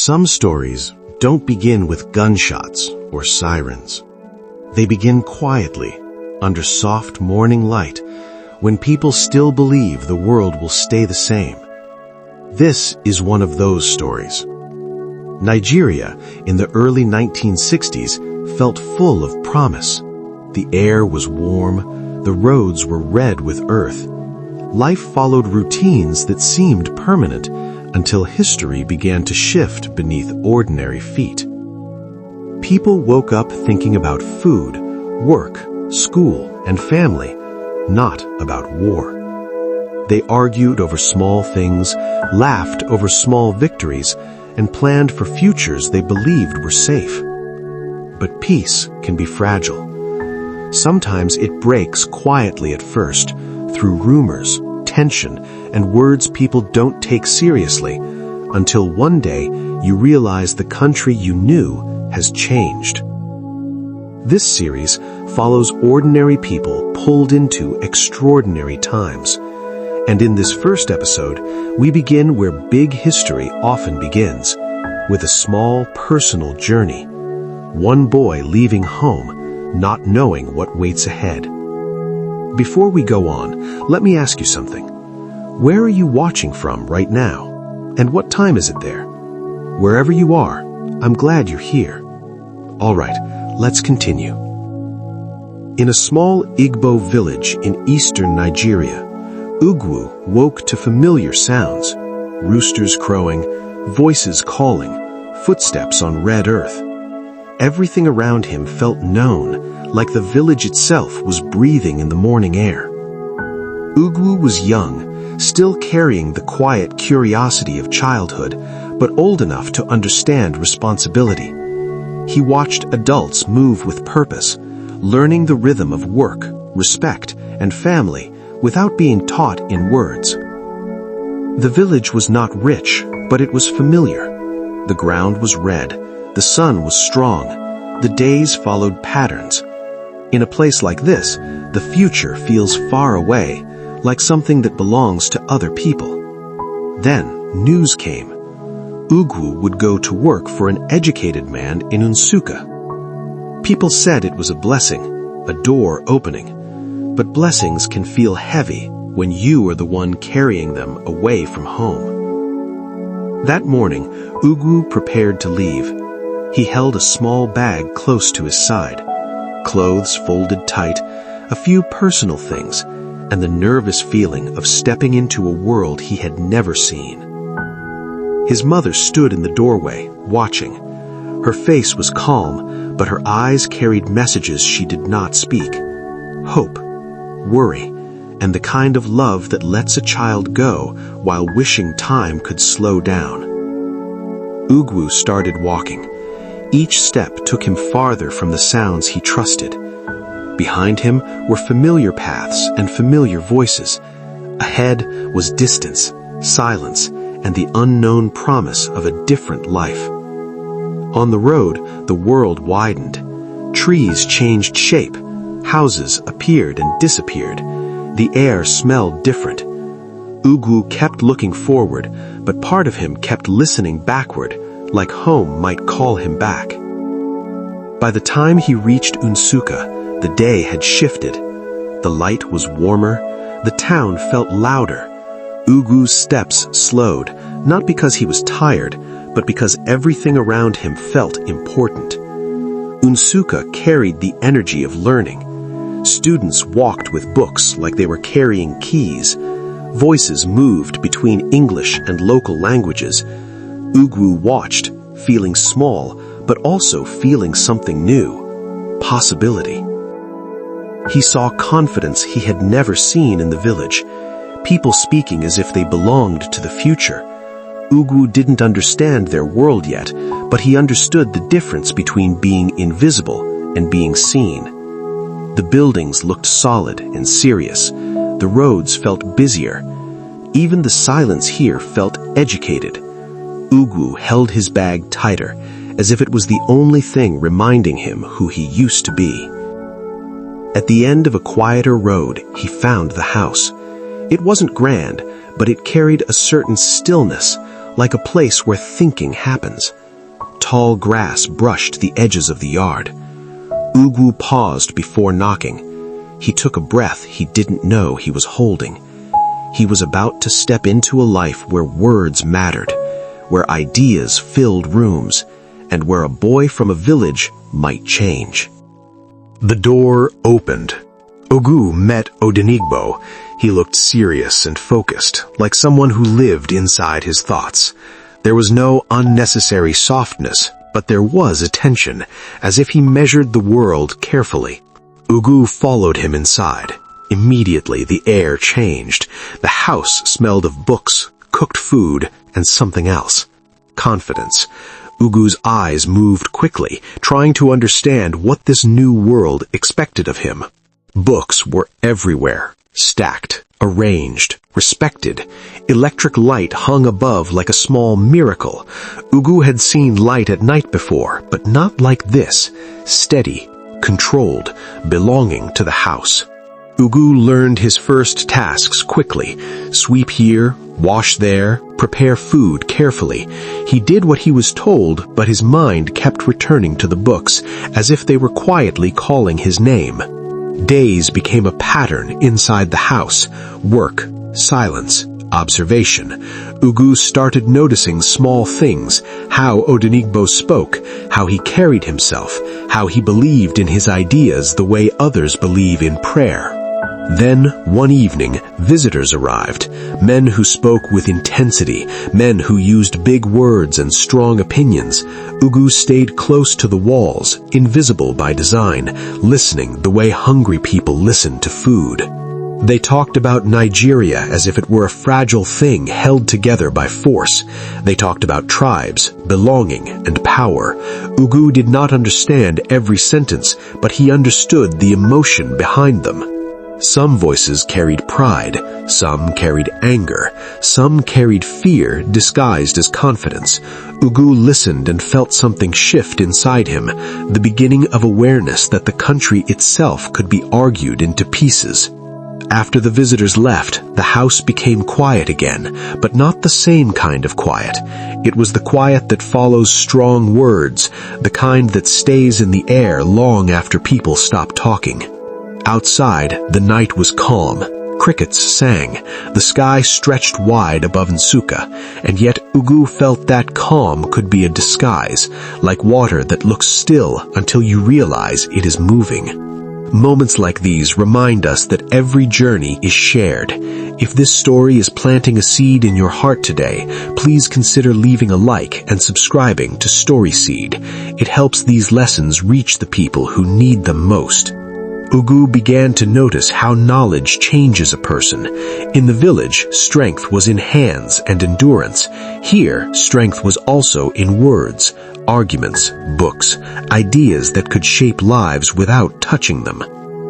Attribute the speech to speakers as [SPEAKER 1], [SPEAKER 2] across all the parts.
[SPEAKER 1] Some stories don't begin with gunshots or sirens. They begin quietly, under soft morning light, when people still believe the world will stay the same. This is one of those stories. Nigeria, in the early 1960s, felt full of promise. The air was warm, the roads were red with earth. Life followed routines that seemed permanent until history began to shift beneath ordinary feet. People woke up thinking about food, work, school, and family, not about war. They argued over small things, laughed over small victories, and planned for futures they believed were safe. But peace can be fragile. Sometimes it breaks quietly at first, through rumors, tension, and words people don't take seriously, until one day you realize the country you knew has changed. This series follows ordinary people pulled into extraordinary times. And in this first episode, we begin where big history often begins, with a small personal journey. One boy leaving home, not knowing what waits ahead. Before we go on, let me ask you something. Where are you watching from right now? And what time is it there? Wherever you are, I'm glad you're here. All right, let's continue. In a small Igbo village in eastern Nigeria, Ugwu woke to familiar sounds. Roosters crowing, voices calling, footsteps on red earth. Everything around him felt known, like the village itself was breathing in the morning air. Ugwu was young, still carrying the quiet curiosity of childhood, but old enough to understand responsibility. He watched adults move with purpose, learning the rhythm of work, respect, and family without being taught in words. The village was not rich, but it was familiar. The ground was red, the sun was strong, the days followed patterns. In a place like this, the future feels far away, like something that belongs to other people. Then, news came. Ugwu would go to work for an educated man in Nsukka. People said it was a blessing, a door opening. But blessings can feel heavy when you are the one carrying them away from home. That morning, Ugwu prepared to leave. He held a small bag close to his side. Clothes folded tight, a few personal things, and the nervous feeling of stepping into a world he had never seen. His mother stood in the doorway, watching. Her face was calm, but her eyes carried messages she did not speak. Hope, worry, and the kind of love that lets a child go while wishing time could slow down. Ugwu started walking. Each step took him farther from the sounds he trusted. Behind him were familiar paths and familiar voices. Ahead was distance, silence, and the unknown promise of a different life. On the road, the world widened. Trees changed shape. Houses appeared and disappeared. The air smelled different. Ugwu kept looking forward, but part of him kept listening backward, like home might call him back. By the time he reached Nsukka, the day had shifted. The light was warmer. The town felt louder. Ugwu's steps slowed, not because he was tired, but because everything around him felt important. Nsukka carried the energy of learning. Students walked with books like they were carrying keys. Voices moved between English and local languages. Ugwu watched, feeling small, but also feeling something new. Possibility. He saw confidence he had never seen in the village. People speaking as if they belonged to the future. Ugwu didn't understand their world yet, but he understood the difference between being invisible and being seen. The buildings looked solid and serious. The roads felt busier. Even the silence here felt educated. Ugwu held his bag tighter, as if it was the only thing reminding him who he used to be. At the end of a quieter road, he found the house. It wasn't grand, but it carried a certain stillness, like a place where thinking happens. Tall grass brushed the edges of the yard. Ugu paused before knocking. He took a breath he didn't know he was holding. He was about to step into a life where words mattered, where ideas filled rooms, and where a boy from a village might change. The door opened. Ugu met Odenigbo. He looked serious and focused, like someone who lived inside his thoughts. There was no unnecessary softness, but there was attention, as if he measured the world carefully. Ugu followed him inside. Immediately the air changed. The house smelled of books, cooked food, and something else. Confidence. Ugu's eyes moved quickly, trying to understand what this new world expected of him. Books were everywhere, stacked, arranged, respected. Electric light hung above like a small miracle. Ugu had seen light at night before, but not like this, steady, controlled, belonging to the house. Ugu learned his first tasks quickly. Sweep here, wash there, prepare food carefully. He did what he was told, but his mind kept returning to the books, as if they were quietly calling his name. Days became a pattern inside the house. Work, silence, observation. Ugu started noticing small things, how Odenigbo spoke, how he carried himself, how he believed in his ideas the way others believe in prayer. Then, one evening, visitors arrived, men who spoke with intensity, men who used big words and strong opinions. Ugu stayed close to the walls, invisible by design, listening the way hungry people listen to food. They talked about Nigeria as if it were a fragile thing held together by force. They talked about tribes, belonging, and power. Ugu did not understand every sentence, but he understood the emotion behind them. Some voices carried pride, some carried anger, some carried fear disguised as confidence. Ugu listened and felt something shift inside him, the beginning of awareness that the country itself could be argued into pieces. After the visitors left, the house became quiet again, but not the same kind of quiet. It was the quiet that follows strong words, the kind that stays in the air long after people stop talking. Outside, the night was calm. Crickets sang. The sky stretched wide above Nsukka, and yet Ugu felt that calm could be a disguise, like water that looks still until you realize it is moving. Moments like these remind us that every journey is shared. If this story is planting a seed in your heart today, please consider leaving a like and subscribing to StorySeed. It helps these lessons reach the people who need them most. Ugu began to notice how knowledge changes a person. In the village, strength was in hands and endurance. Here, strength was also in words, arguments, books, ideas that could shape lives without touching them.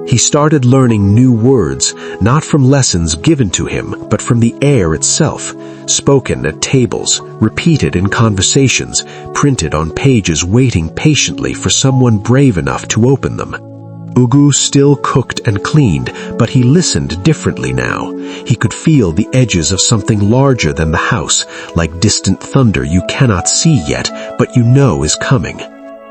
[SPEAKER 1] He started learning new words, not from lessons given to him, but from the air itself, spoken at tables, repeated in conversations, printed on pages waiting patiently for someone brave enough to open them. Ugu still cooked and cleaned, but he listened differently now. He could feel the edges of something larger than the house, like distant thunder you cannot see yet, but you know is coming.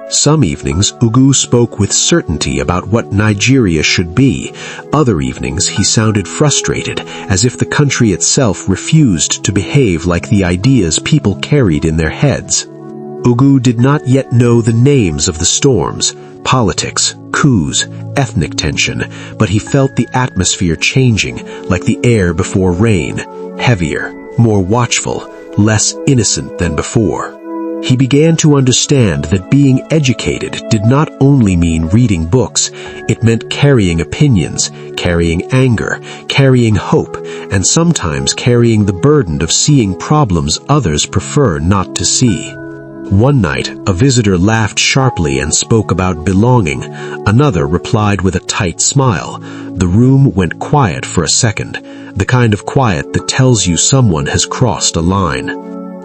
[SPEAKER 1] Some evenings, Ugu spoke with certainty about what Nigeria should be. Other evenings, he sounded frustrated, as if the country itself refused to behave like the ideas people carried in their heads. Ugu did not yet know the names of the storms, politics, coups, ethnic tension, but he felt the atmosphere changing, like the air before rain, heavier, more watchful, less innocent than before. He began to understand that being educated did not only mean reading books, it meant carrying opinions, carrying anger, carrying hope, and sometimes carrying the burden of seeing problems others prefer not to see. One night, a visitor laughed sharply and spoke about belonging. Another replied with a tight smile. The room went quiet for a second, the kind of quiet that tells you someone has crossed a line.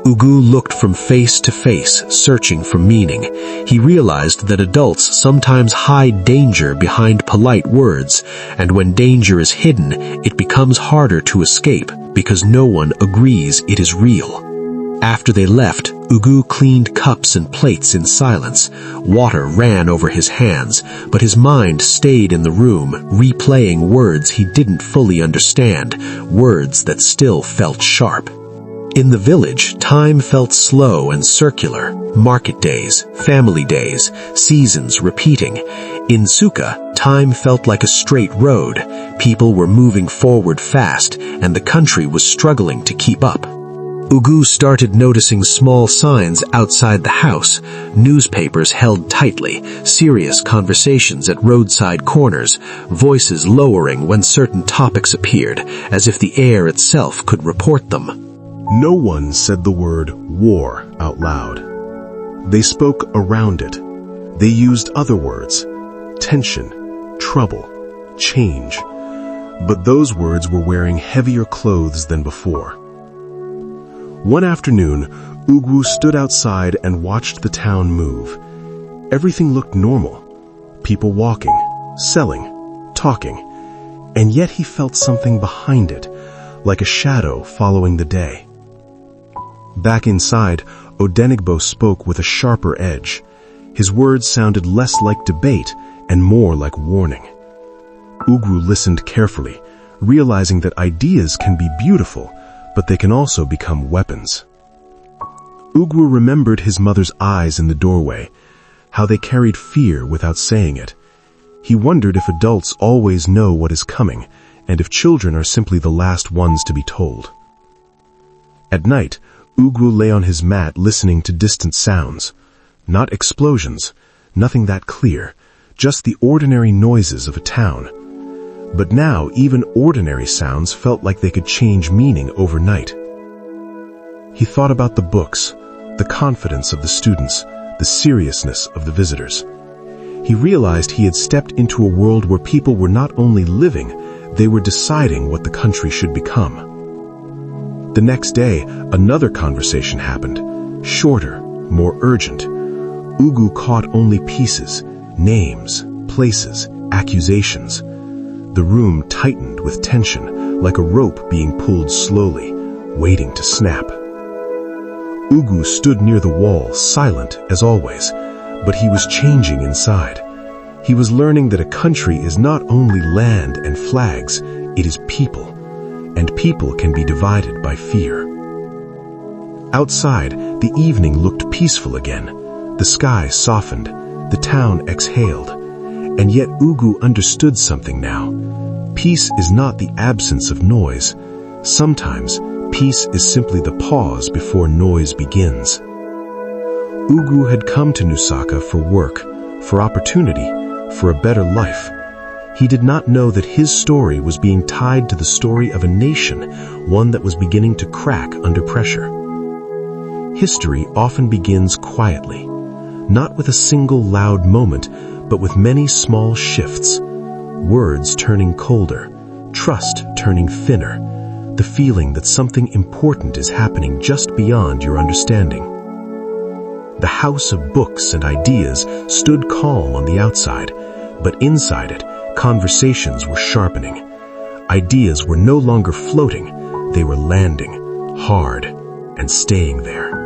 [SPEAKER 1] Ugu looked from face to face, searching for meaning. He realized that adults sometimes hide danger behind polite words, and when danger is hidden, it becomes harder to escape because no one agrees it is real.
[SPEAKER 2] After they left, Ugu cleaned cups and plates in silence. Water ran over his hands, but his mind stayed in the room, replaying words he didn't fully understand, words that still felt sharp. In the village, time felt slow and circular. Market days, family days, seasons repeating. In Suka, time felt like a straight road. People were moving forward fast, and the country was struggling to keep up. Ugu started noticing small signs outside the house, newspapers held tightly, serious conversations at roadside corners, voices lowering when certain topics appeared, as if the air itself could report them.
[SPEAKER 1] No one said the word war out loud. They spoke around it. They used other words: tension, trouble, change. But those words were wearing heavier clothes than before. One afternoon, Ugu stood outside and watched the town move. Everything looked normal. People walking, selling, talking. And yet he felt something behind it, like a shadow following the day. Back inside, Odenigbo spoke with a sharper edge. His words sounded less like debate and more like warning. Ugu listened carefully, realizing that ideas can be beautiful, but they can also become weapons. Ugu remembered his mother's eyes in the doorway, how they carried fear without saying it. He wondered if adults always know what is coming, and if children are simply the last ones to be told. At night, Ugu lay on his mat listening to distant sounds. Not explosions, nothing that clear, just the ordinary noises of a town. But now even ordinary sounds felt like they could change meaning overnight. He thought about the books, the confidence of the students, the seriousness of the visitors. He realized he had stepped into a world where people were not only living, they were deciding what the country should become. The next day, another conversation happened, shorter, more urgent. Ugu caught only pieces, names, places, accusations. The room tightened with tension, like a rope being pulled slowly, waiting to snap. Ugu stood near the wall, silent as always, but he was changing inside. He was learning that a country is not only land and flags, it is people, and people can be divided by fear. Outside, the evening looked peaceful again. The sky softened, the town exhaled, and yet Ugu understood something now. Peace is not the absence of noise. Sometimes, peace is simply the pause before noise begins. Ugu had come to Nusaka for work, for opportunity, for a better life. He did not know that his story was being tied to the story of a nation, one that was beginning to crack under pressure. History often begins quietly, not with a single loud moment, but with many small shifts. Words turning colder, trust turning thinner, the feeling that something important is happening just beyond your understanding. The house of books and ideas stood calm on the outside, but inside it, conversations were sharpening. Ideas were no longer floating, they were landing, hard, and staying there.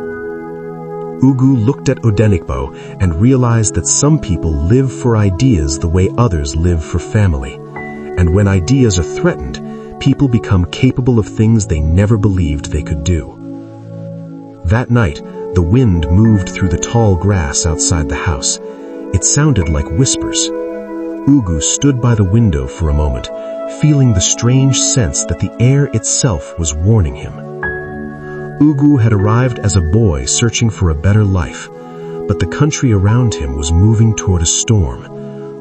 [SPEAKER 1] Ugu looked at Odenigbo and realized that some people live for ideas the way others live for family. And when ideas are threatened, people become capable of things they never believed they could do. That night, the wind moved through the tall grass outside the house. It sounded like whispers. Ugu stood by the window for a moment, feeling the strange sense that the air itself was warning him. Ugu had arrived as a boy searching for a better life, but the country around him was moving toward a storm,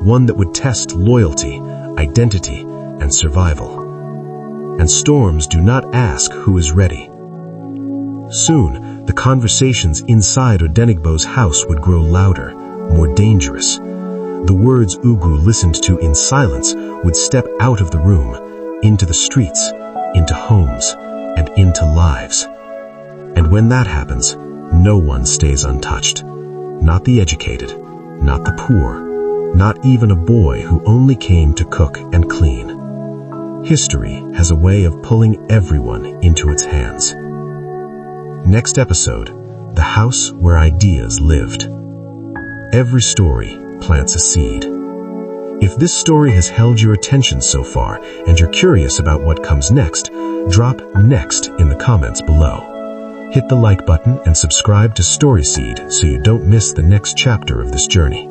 [SPEAKER 1] one that would test loyalty, identity, and survival. And storms do not ask who is ready. Soon, the conversations inside Odenigbo's house would grow louder, more dangerous. The words Ugu listened to in silence would step out of the room, into the streets, into homes, and into lives. And when that happens, no one stays untouched. Not the educated, not the poor, not even a boy who only came to cook and clean. History has a way of pulling everyone into its hands.
[SPEAKER 2] Next episode, The House Where Ideas Lived. Every story plants a seed. If this story has held your attention so far and you're curious about what comes next, drop "next" in the comments below. Hit the like button and subscribe to StorySeed so you don't miss the next chapter of this journey.